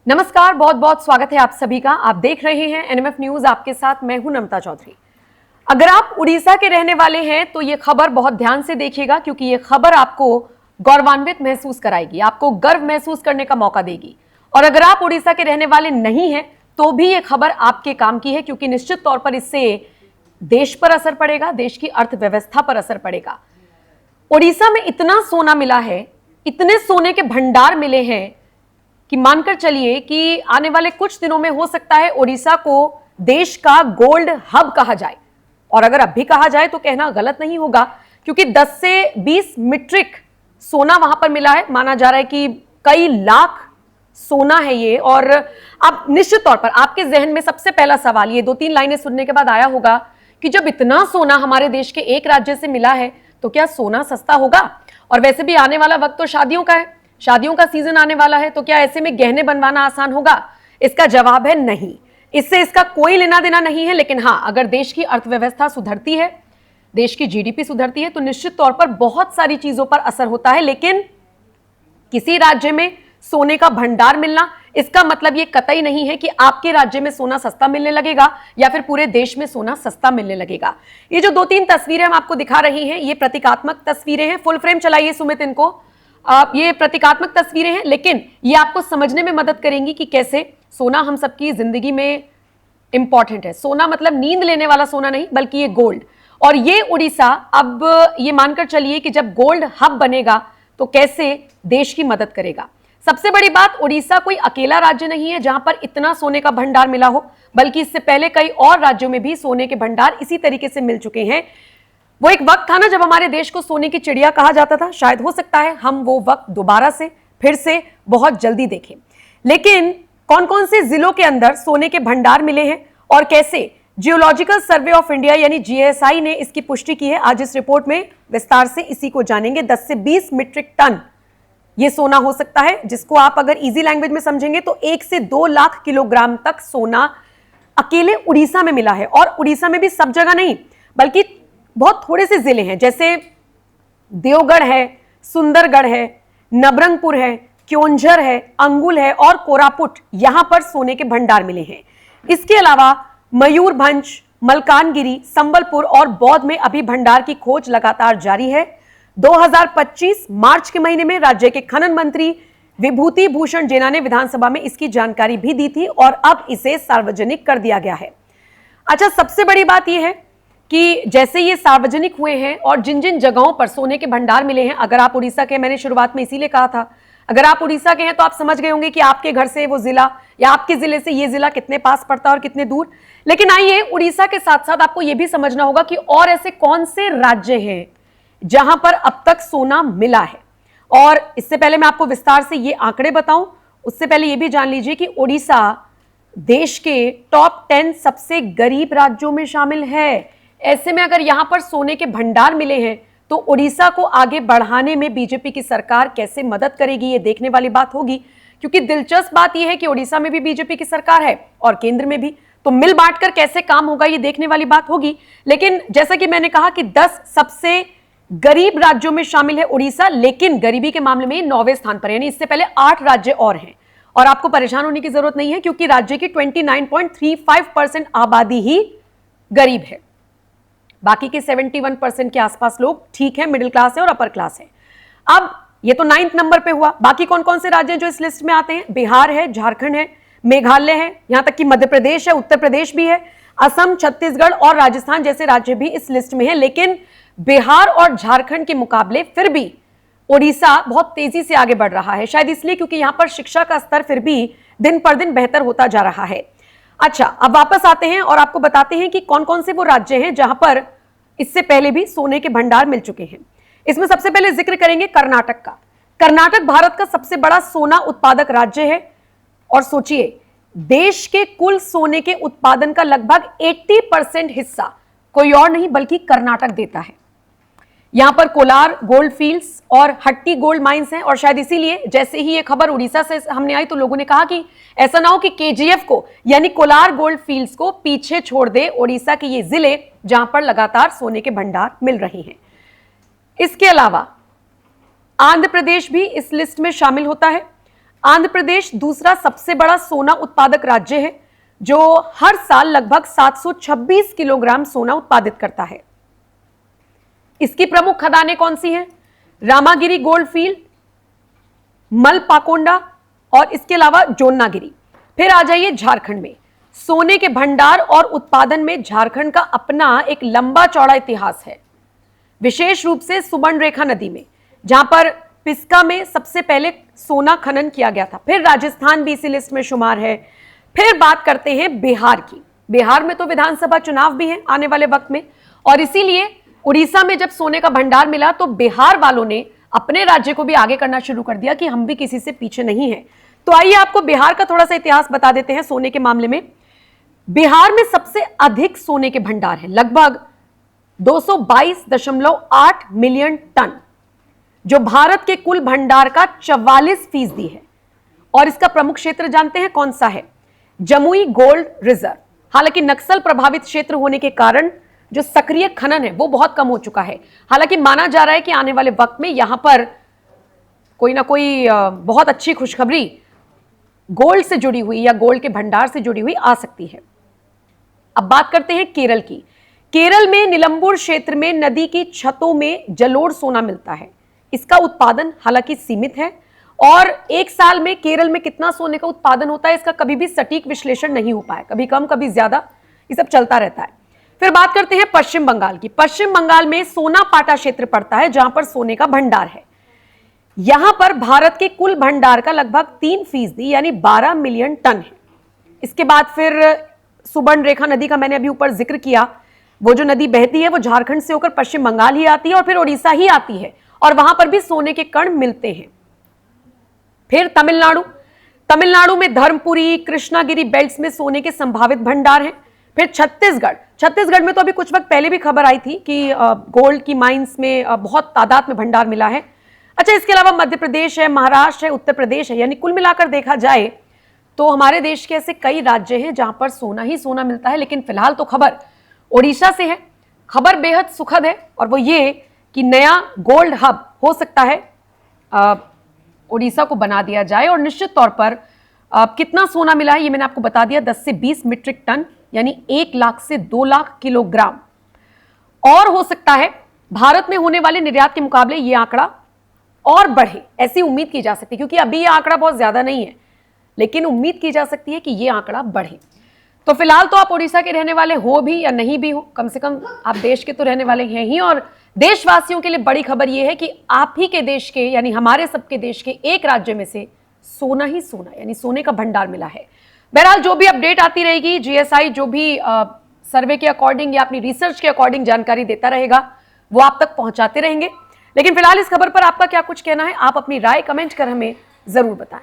नमस्कार, बहुत बहुत स्वागत है आप सभी का। आप देख रहे हैं एनएमएफ न्यूज, आपके साथ मैं हूं नमता चौधरी। अगर आप उड़ीसा के रहने वाले हैं तो ये खबर बहुत ध्यान से देखिएगा, क्योंकि ये खबर आपको गौरवान्वित महसूस कराएगी, आपको गर्व महसूस करने का मौका देगी। और अगर आप उड़ीसा के रहने वाले नहीं हैं तो भी ये खबर आपके काम की है, क्योंकि निश्चित तौर पर इससे देश पर असर पड़ेगा, देश की अर्थव्यवस्था पर असर पड़ेगा। उड़ीसा में इतना सोना मिला है, इतने सोने के भंडार मिले हैं कि मानकर चलिए कि आने वाले कुछ दिनों में हो सकता है उड़ीसा को देश का गोल्ड हब कहा जाए। और अगर अब भी कहा जाए तो कहना गलत नहीं होगा, क्योंकि 10 से 20 मीट्रिक सोना वहां पर मिला है। माना जा रहा है कि कई लाख सोना है ये। और अब निश्चित तौर पर आपके जहन में सबसे पहला सवाल, ये 2-3 लाइनें सुनने के बाद आया होगा कि जब इतना सोना हमारे देश के एक राज्य से मिला है तो क्या सोना सस्ता होगा? और वैसे भी आने वाला वक्त तो शादियों का है, शादियों का सीजन आने वाला है, तो क्या ऐसे में गहने बनवाना आसान होगा? इसका जवाब है नहीं। इससे इसका कोई लेना देना नहीं है। लेकिन हाँ, अगर देश की अर्थव्यवस्था सुधरती है, देश की जीडीपी सुधरती है, तो निश्चित तौर पर बहुत सारी चीजों पर असर होता है। लेकिन किसी राज्य में सोने का भंडार मिलना, इसका मतलब ये कतई नहीं है कि आपके राज्य में सोना सस्ता मिलने लगेगा या फिर पूरे देश में सोना सस्ता मिलने लगेगा। ये जो 2-3 तस्वीरें हम आपको दिखा रही हैं, ये प्रतीकात्मक तस्वीरें हैं। फुल फ्रेम चलाइए सुमित इनको। ये प्रतीकात्मक तस्वीरें हैं, लेकिन ये आपको समझने में मदद करेंगी कि कैसे सोना हम सबकी जिंदगी में इंपॉर्टेंट है। सोना मतलब नींद लेने वाला सोना नहीं, बल्कि ये गोल्ड। और ये उड़ीसा अब ये मानकर चलिए कि जब गोल्ड हब बनेगा तो कैसे देश की मदद करेगा। सबसे बड़ी बात, उड़ीसा कोई अकेला राज्य नहीं है जहां पर इतना सोने का भंडार मिला हो, बल्कि इससे पहले कई और राज्यों में भी सोने के भंडार इसी तरीके से मिल चुके हैं। वो एक वक्त था ना जब हमारे देश को सोने की चिड़िया कहा जाता था। शायद हो सकता है हम वो वक्त दोबारा से फिर से बहुत जल्दी देखें। लेकिन कौन कौन से जिलों के अंदर सोने के भंडार मिले हैं और कैसे जियोलॉजिकल सर्वे ऑफ इंडिया यानी जीएसआई ने इसकी पुष्टि की है, आज इस रिपोर्ट में विस्तार से इसी को जानेंगे। 10 से 20 मीट्रिक टन ये सोना हो सकता है, जिसको आप अगर इजी लैंग्वेज में समझेंगे तो 1 से 2 लाख किलोग्राम तक सोना अकेले उड़ीसा में मिला है। और उड़ीसा में भी सब जगह नहीं, बल्कि बहुत थोड़े से जिले हैं, जैसे देवगढ़ है, सुंदरगढ़ है, नबरंगपुर है, क्योंझर है, अंगुल है और कोरापुट, यहां पर सोने के भंडार मिले हैं। इसके अलावा मयूरभंज, मलकानगिरी, संबलपुर और बौद्ध में अभी भंडार की खोज लगातार जारी है। 2025 मार्च के महीने में राज्य के खनन मंत्री विभूति भूषण जेना ने विधानसभा में इसकी जानकारी भी दी थी और अब इसे सार्वजनिक कर दिया गया है। अच्छा, सबसे बड़ी बात यह है कि जैसे ये सार्वजनिक हुए हैं और जिन जिन जगहों पर सोने के भंडार मिले हैं, अगर आप उड़ीसा के, मैंने शुरुआत में इसीलिए कहा था, अगर आप उड़ीसा के हैं तो आप समझ गए होंगे कि आपके घर से वो जिला या आपके जिले से ये जिला कितने पास पड़ता है और कितने दूर। लेकिन आइए, उड़ीसा के साथ साथ आपको यह भी समझना होगा कि और ऐसे कौन से राज्य हैं जहां पर अब तक सोना मिला है। और इससे पहले मैं आपको विस्तार से ये आंकड़े बताऊं, उससे पहले यह भी जान लीजिए कि उड़ीसा देश के टॉप 10 सबसे गरीब राज्यों में शामिल है। ऐसे में अगर यहां पर सोने के भंडार मिले हैं तो उड़ीसा को आगे बढ़ाने में बीजेपी की सरकार कैसे मदद करेगी, ये देखने वाली बात होगी। क्योंकि दिलचस्प बात यह है कि उड़ीसा में भी बीजेपी की सरकार है और केंद्र में भी, तो मिल बांटकर कैसे काम होगा ये देखने वाली बात होगी। लेकिन जैसा कि मैंने कहा कि 10 सबसे गरीब राज्योयों में शामिल है उड़ीसा, लेकिन गरीबी के मामले में 9वें स्थान पर, यानी इससे पहले 8 राज्य और हैं। और आपको परेशान होने की जरूरत नहीं है, क्योंकि राज्य की 29.35% आबादी ही गरीब है। बाकी के 71% के आसपास लोग ठीक है, मिडिल क्लास है और अपर क्लास है। अब ये तो 9th नंबर पे हुआ। बाकी कौन कौन से राज्य हैं जो इस लिस्ट में आते हैं? बिहार है, झारखंड है, मेघालय है, यहां तक कि मध्य प्रदेश है, उत्तर प्रदेश भी है, असम, छत्तीसगढ़ और राजस्थान जैसे राज्य भी इस लिस्ट में है। लेकिन बिहार और झारखंड के मुकाबले फिर भी उड़ीसा बहुत तेजी से आगे बढ़ रहा है। शायद इसलिए क्योंकि यहां पर शिक्षा का स्तर फिर भी दिन पर दिन बेहतर होता जा रहा है। अच्छा, अब वापस आते हैं और आपको बताते हैं कि कौन कौन से वो राज्य हैं जहां पर इससे पहले भी सोने के भंडार मिल चुके हैं। इसमें सबसे पहले जिक्र करेंगे कर्नाटक का। कर्नाटक भारत का सबसे बड़ा सोना उत्पादक राज्य है और सोचिए, देश के कुल सोने के उत्पादन का लगभग 80% हिस्सा कोई और नहीं बल्कि कर्नाटक देता है। यहां पर कोलार गोल्ड फील्ड्स और हट्टी गोल्ड माइंस हैं। और शायद इसीलिए जैसे ही ये खबर उड़ीसा से हमने आई तो लोगों ने कहा कि ऐसा ना हो कि केजीएफ को यानी कोलार गोल्ड फील्ड्स को पीछे छोड़ दे उड़ीसा के ये जिले जहां पर लगातार सोने के भंडार मिल रहे हैं। इसके अलावा आंध्र प्रदेश भी इस लिस्ट में शामिल होता है। आंध्र प्रदेश दूसरा सबसे बड़ा सोना उत्पादक राज्य है, जो हर साल लगभग 726 किलोग्राम सोना उत्पादित करता है। इसकी प्रमुख खदानें कौन सी हैं? रामागिरी गोल्ड फील्ड, मलपाकोंडा और इसके अलावा जोन्नागिरी। फिर आ जाइए झारखंड में। सोने के भंडार और उत्पादन में झारखंड का अपना एक लंबा चौड़ा इतिहास है, विशेष रूप से सुवर्णरेखा नदी में, जहां पर पिस्का में सबसे पहले सोना खनन किया गया था। फिर राजस्थान भी इसी लिस्ट में शुमार है। फिर बात करते हैं बिहार की। बिहार में तो विधानसभा चुनाव भी है आने वाले वक्त में, और इसीलिए उड़ीसा में जब सोने का भंडार मिला तो बिहार वालों ने अपने राज्य को भी आगे करना शुरू कर दिया कि हम भी किसी से पीछे नहीं हैं। तो आइए आपको बिहार का थोड़ा सा इतिहास बता देते हैं। सोने के मामले में बिहार में सबसे अधिक सोने के भंडार है, लगभग 222.8 मिलियन टन, जो भारत के कुल भंडार का 44% है। और इसका प्रमुख क्षेत्र जानते हैं कौन सा है? Jamui gold reserve. हालांकि नक्सल प्रभावित क्षेत्र होने के कारण जो सक्रिय खनन है वो बहुत कम हो चुका है। हालांकि माना जा रहा है कि आने वाले वक्त में यहां पर कोई ना कोई बहुत अच्छी खुशखबरी गोल्ड से जुड़ी हुई या गोल्ड के भंडार से जुड़ी हुई आ सकती है। अब बात करते हैं केरल की। केरल में निलंबुर क्षेत्र में नदी की छतों में जलोढ़ सोना मिलता है। इसका उत्पादन हालांकि सीमित है, और एक साल में केरल में कितना सोने का उत्पादन होता है इसका कभी भी सटीक विश्लेषण नहीं हो पाया, कभी कम कभी ज्यादा, ये सब चलता रहता है। फिर बात करते हैं पश्चिम बंगाल की। पश्चिम बंगाल में सोनापाटा क्षेत्र पड़ता है, जहां पर सोने का भंडार है। यहां पर भारत के कुल भंडार का लगभग 3% यानी 12 मिलियन टन है। इसके बाद फिर सुवर्णरेखा नदी का मैंने अभी ऊपर जिक्र किया। वो जो नदी बहती है वो झारखंड से होकर पश्चिम बंगाल ही आती है और फिर उड़ीसा ही आती है, और वहां पर भी सोने के कण मिलते हैं। फिर तमिलनाडु में धर्मपुरी, कृष्णागिरी बेल्ट्स में सोने के संभावित भंडार हैं। फिर छत्तीसगढ़ में तो अभी कुछ वक्त पहले भी खबर आई थी कि गोल्ड की माइंस में बहुत तादाद में भंडार मिला है। अच्छा, इसके अलावा मध्य प्रदेश है, महाराष्ट्र है, उत्तर प्रदेश है, यानी कुल मिलाकर देखा जाए तो हमारे देश के ऐसे कई राज्य हैं जहां पर सोना ही सोना मिलता है। लेकिन फिलहाल तो खबर ओडिशा से है। खबर बेहद सुखद है, और वो ये कि नया गोल्ड हब हो सकता है ओडिशा को बना दिया जाए। और निश्चित तौर पर कितना सोना मिला है ये मैंने आपको बता दिया, 10 से 20 मीट्रिक टन, यानी 1 लाख से 2 लाख किलोग्राम। और हो सकता है भारत में होने वाले निर्यात के मुकाबले ये आंकड़ा और बढ़े, ऐसी उम्मीद की जा सकती है, क्योंकि अभी ये आंकड़ा बहुत ज्यादा नहीं है, लेकिन उम्मीद की जा सकती है कि ये आंकड़ा बढ़े। तो फिलहाल तो आप उड़ीसा के रहने वाले हो भी या नहीं भी हो, कम से कम आप देश के तो रहने वाले हैं ही। और देशवासियों के लिए बड़ी खबर यह है कि आप ही के देश के, यानी हमारे सबके देश के एक राज्य में से सोना ही सोना, यानी सोने का भंडार मिला है। बहरहाल जो भी अपडेट आती रहेगी, जीएसआई जो भी सर्वे के अकॉर्डिंग या अपनी रिसर्च के अकॉर्डिंग जानकारी देता रहेगा, वो आप तक पहुंचाते रहेंगे। लेकिन फिलहाल इस खबर पर आपका क्या कुछ कहना है, आप अपनी राय कमेंट कर हमें जरूर बताएं।